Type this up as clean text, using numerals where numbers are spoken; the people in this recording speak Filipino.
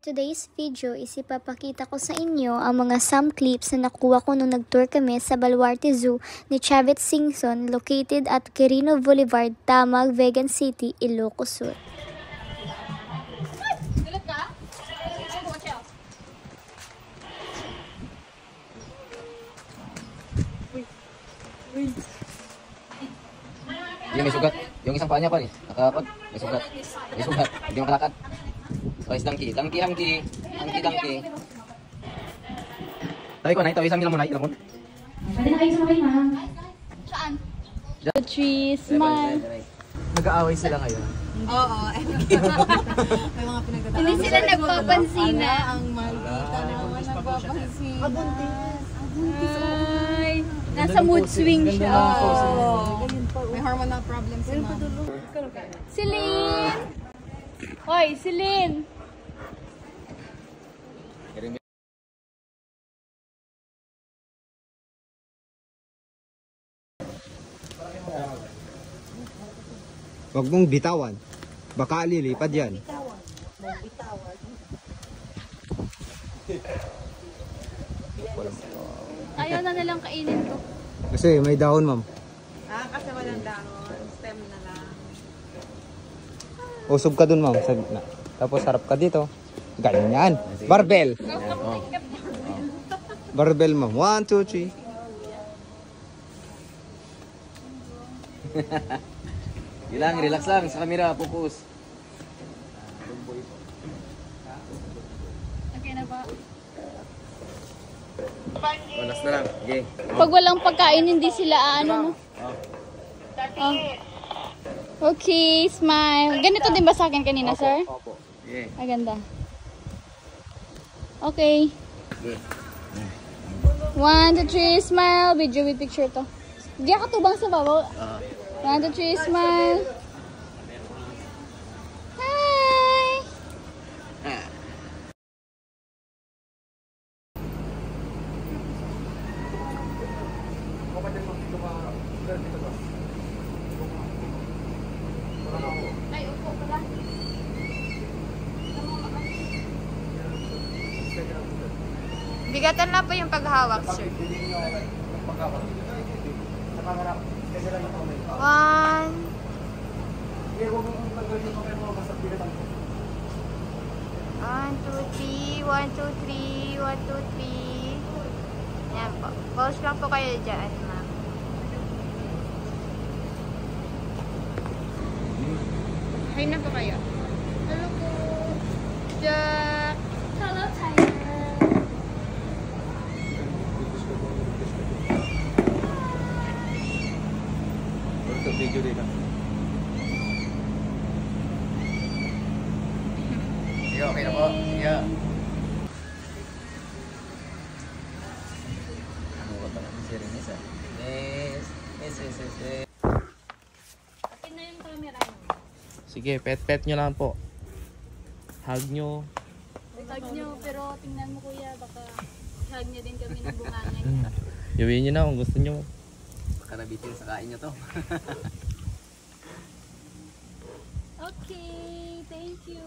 Today's video is ipapakita ko sa inyo ang mga some clips na nakuha ko nung nag-tour kami sa Baluarte Zoo ni Chavez Singson located at Quirino Boulevard, Tamag, Vegan City, Ilocos Sur. Yung may sugat. Yung isang paa niya pa rin. Nakakot. May sugat. May sugat. Hindi makalakad. Guys, donkey. Donkey. Tayo ko na. Tawisan nila muna. Ilang mo. Pwede na kayo sumakay, ma'am. Saan? The tree, smile. Nag-aaway sila ngayon. Oo. May mga pinagdadaan. Hindi sila nagpapansin na. Ang maldita naman nagpapansin. Ay, nasa mood swing siya. May hormonal problem si ma'am. Celine! Hoy, Celine! Huwag mong bitawan. Baka lilipad yan. Ayaw na nilang kainin to. Kasi may dahon, ma'am. Kasi walang dahon. Stem na lang. Usog ka dun, ma'am. Sa gitna. Tapos harap ka dito. Ganyan. Barbell. Barbell, ma'am. 1, 2, 3. Ilang, relax lang sa camera. Focus. Okay na ba? Relax na lang. Okay. Pag walang pagkain, hindi sila ano. Oh. Okay, smile. Ganito din ba sa akin kanina, sir? Opo. Okay. Ah, ganda. Okay. Okay. 1, 2, 3, smile. Video with picture to. Diyan ka tubang sa babaw. 1, 2, 3, smile. Hi! Ay, upo pala. Bigatan na po yung paghawak, sir. 1, 2, 3, 1, 2, 3, 1, 2, 3. Yan po. Pause lang po kayo dyan, ma'am. Hi na po kayo. Hello po. Jack. Hello, Tiger. Video din lang. Sige, okay na po. Sige. Ano ba ba? Serious ah. Yes. Akin na yung camera. Sige, pet nyo lang po. Hug nyo. Hug nyo, pero tingnan mo kuya, baka hug nyo din kami ng bunganga. Gawin nyo na kung gusto nyo. Baka nabitin sa kain nyo to. Okay, thank you.